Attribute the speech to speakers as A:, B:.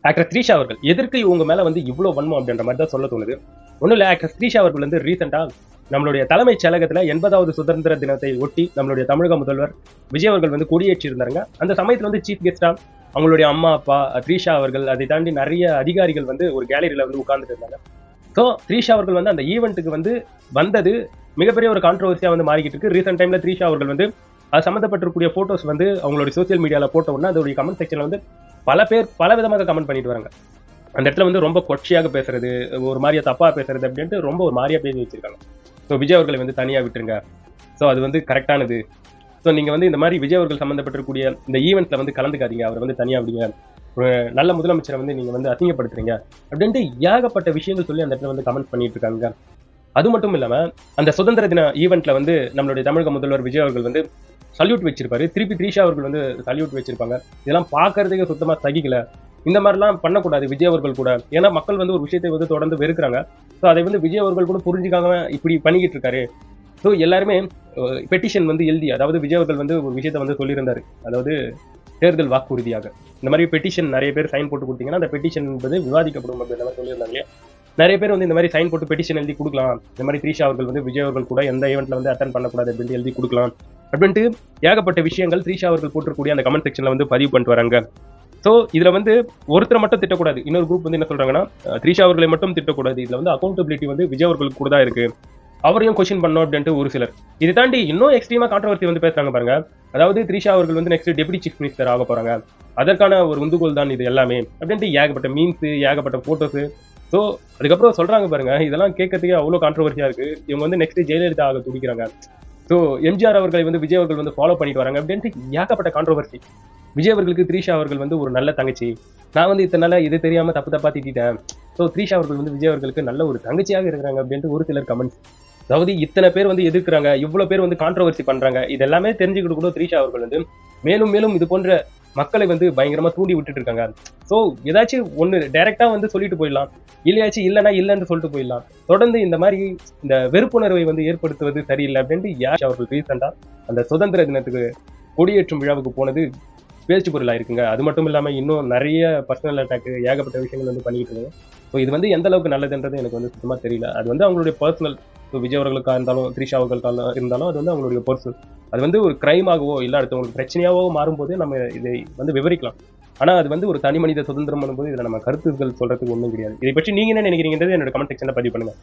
A: Actor Trisha அவர்கள் எதற்கு இவங்க மேல வந்து இவ்வளவு வன்மம் அப்படின்ற மாதிரி தான் சொல்ல தோணுது. ஒன்றும் இல்லை, ஆக்டர் த்ரீஷா அவர்கள் வந்து ரீசெண்டா நம்மளுடைய தலைமைச் செயலகத்துல 80வது சுதந்திர தினத்தை ஒட்டி நம்மளுடைய தமிழக முதல்வர் விஜய் அவர்கள் வந்து கொடியேற்றி இருந்தாங்க. அந்த சமயத்துல வந்து சீஃப் கெஸ்டா அவங்களுடைய அம்மா அப்பா த்ரீஷா அவர்கள், அதை தாண்டி நிறைய அதிகாரிகள் வந்து ஒரு கேலரியில வந்து உட்கார்ந்துட்டு இருந்தாங்க. ஸோ த்ரீஷா அவர்கள் வந்து அந்த ஈவெண்ட்டுக்கு வந்து வந்தது மிகப்பெரிய ஒரு கான்ட்ரவர்சியா வந்து மாறிக்கிட்டு இருக்கு. ரீசெண்ட் டைம்ல த்ரீஷா அவர்கள் வந்து அது சம்மந்தப்பட்டிருக்கூடிய போட்டோஸ் வந்து அவங்களுடைய சோசியல் மீடியால போட்ட உடனே அதோடைய கமெண்ட் செக்ஷன்ல வந்து பல பேர் பல விதமாக கமெண்ட் பண்ணிட்டு வராங்க. அந்த இடத்துல வந்து ரொம்ப கொச்சையாக பேசுறது, ஒரு மாதிரியா தப்பா பேசுறது அப்படின்ட்டு ரொம்ப ஒரு மாதிரியா பேசி வச்சிருக்காங்க. ஸோ விஜய் அவர்களை வந்து தனியா விட்டுருங்க, ஸோ அது வந்து கரெக்டானது, ஸோ நீங்க வந்து இந்த மாதிரி விஜய் அவர்கள் சம்பந்தப்பட்டிருக்கூடிய இந்த ஈவெண்ட்ல வந்து கலந்துக்காதீங்க, அவர் வந்து தனியா விடுங்க, ஒரு நல்ல முதலமைச்சரை வந்து நீங்க வந்து அசிங்கப்படுத்துறீங்க அப்படின்ட்டு ஏகப்பட்ட விஷயங்கள் சொல்லி அந்த இடத்துல வந்து கமெண்ட் பண்ணிட்டு இருக்காங்க. அது மட்டும் இல்லாம அந்த சுதந்திர தின ஈவெண்ட்ல வந்து நம்மளுடைய தமிழக முதல்வர் விஜய் அவர்கள் வந்து சல்யூட் வச்சிருப்பாரு, திருப்பி த்ரீஷா அவர்கள் வந்து சல்யூட் வச்சிருப்பாங்க. இதெல்லாம் பாக்குறதுக்கு சுத்தமா சகிக்கல. இந்த மாதிரிலாம் பண்ணக்கூடாது விஜய் அவர்கள் கூட. ஏன்னா மக்கள் வந்து ஒரு விஷயத்தை வந்து தொடர்ந்து வெறுக்கிறாங்க. ஸோ அதை வந்து விஜய் அவர்கள் கூட புரிஞ்சுக்காம இப்படி பண்ணிக்கிட்டு இருக்காரு. ஸோ எல்லாருமே பெட்டிஷன் வந்து எழுதி, அதாவது விஜய் அவர்கள் வந்து ஒரு விஷயத்த வந்து சொல்லியிருந்தாரு, அதாவது தேர்தல் வாக்குறுதியாக இந்த மாதிரி பெட்டிஷன் நிறைய பேர் சைன் போட்டு கொடுத்தீங்கன்னா அந்த பெட்டிஷன் என்பது விவாதிக்கப்படும் அப்படின்ற மாதிரி சொல்லியிருந்தாங்க. நிறைய பேர் வந்து இந்த மாதிரி சைன் போட்டு பெட்டிஷன் எழுதி கொடுக்கலாம், இந்த மாதிரி த்ரீஷா அவர்கள் வந்து விஜய் அவர்கள் கூட எந்த ஈவெண்ட்ல வந்து அட்டன் பண்ணக்கூடாது அப்படின்னு எழுதி கொடுக்கலாம் அப்படின்ட்டு ஏகப்பட்ட விஷயங்கள் த்ரீஷா அவர்கள் போட்டிருக்கூடிய அந்த கமெண்ட் செக்ஷன்ல வந்து பதிவு பண்ணிட்டு வராங்க. ஸோ இதுல வந்து ஒருத்தரை மட்டும் திட்டக்கூடாது, இன்னொரு குரூப் வந்து என்ன சொல்றாங்கன்னா த்ரீஷா அவர்களை மட்டும் திட்டக்கூடாது, இதுல வந்து அக்கௌண்டபிலிட்டி வந்து விஜய் அவர்களுக்கு கூட தான் இருக்கு, அவரையும் கொஸ்டின் பண்ணோம் அப்படின்ட்டு ஒரு சிலர். இதை தாண்டி இன்னும் எக்ஸ்ட்ரீமா கான்ட்ரவர்சி வந்து பேசுறாங்க பாருங்க. அதாவது த்ரீஷா அவர்கள் வந்து நெக்ஸ்ட் டெபுட்டி சீஃப் மினிஸ்டர் ஆக போறாங்க, அதற்கான ஒரு உந்துகோல் தான் இது எல்லாமே அப்படின்ட்டு ஏகப்பட்ட மீன்ஸ், ஏகப்பட்ட போட்டோஸ். ஸோ அதுக்கப்புறம் சொல்றாங்க பாருங்க, இதெல்லாம் கேட்கறதுக்கே அவ்வளோ கான்ட்ரவர்சியா இருக்கு. இவங்க வந்து நெக்ஸ்ட் ஜெயலலிதா ஆக துடிக்கிறாங்க, ஸோ எம்ஜிஆர் அவர்களை வந்து விஜய் அவர்கள் வந்து ஃபாலோ பண்ணிட்டு வராங்க அப்படின்ட்டு ஏகப்பட்ட கான்ட்ரவர்சி. விஜய் அவர்களுக்கு த்ரீஷா அவர்கள் வந்து ஒரு நல்ல தங்கச்சி, நான் வந்து இத்தனை நாளா இது தெரியாம தப்பு தப்பா திட்டேன், ஸோ த்ரீஷா அவர்கள் வந்து விஜய் அவர்களுக்கு நல்ல ஒரு தங்கச்சியாக இருக்கிறாங்க அப்படின்ட்டு ஒரு சிலர் கமெண்ட்ஸ். அதாவது இத்தனை பேர் வந்து எதிர்க்கிறாங்க, இவ்வளவு பேர் வந்து கான்ட்ரவர்சி பண்றாங்க, இது எல்லாமே தெரிஞ்சுக்கிட்டு கூட த்ரீஷா அவர்கள் வந்து மேலும் மேலும் இது போன்ற மக்களை வந்து பயங்கரமா தூண்டி விட்டுட்டு இருக்காங்க. ஸோ ஏதாச்சும் ஒண்ணு டைரக்டா வந்து சொல்லிட்டு போயிடலாம், இல்லையாச்சும் இல்லைன்னா இல்லைன்னு சொல்லிட்டு போயிடலாம். தொடர்ந்து இந்த மாதிரி இந்த வெறுப்புணர்வை வந்து ஏற்படுத்துவது சரியில்லை அப்படின்ட்டு யாஷ் அவர்கள் ரீசெண்டா அந்த சுதந்திர தினத்துக்கு கொடியேற்றும் விழாவுக்கு போனது பேச்சு பொருளா இருக்குங்க. அது மட்டும் இல்லாம இன்னும் நிறைய பர்சனல் அட்டாக், ஏகப்பட்ட விஷயங்கள் வந்து பண்ணிட்டு இருக்காங்க. ஸோ இது வந்து எந்த அளவுக்கு நல்லதுன்றது எனக்கு வந்து சுத்தமா தெரியல. அது வந்து அவங்களுடைய பர்சனல், விஜய் அவர்களுக்காக இருந்தாலும் த்ரீஷா அவர்களுக்காக இருந்தாலும் அது வந்து அவங்களுடைய பர்சனல். அது வந்து ஒரு கிரைமாகவோ இல்லை அடுத்தவங்களுக்கு பிரச்சனையாவோ மாறும்போது நம்ம இதை வந்து விவரிக்கலாம். ஆனா அது வந்து ஒரு தனி மனித சுதந்திரம் பண்ணும்போது இதில் நம்ம கருத்துக்கள் சொல்றதுக்கு ஒன்றும் கிடையாது. இதை பற்றி நீங்க என்ன நினைக்கிறீங்கன்றது என்னோட கமெண்ட் செக்ஷன்ல பதிவு பண்ணுங்க.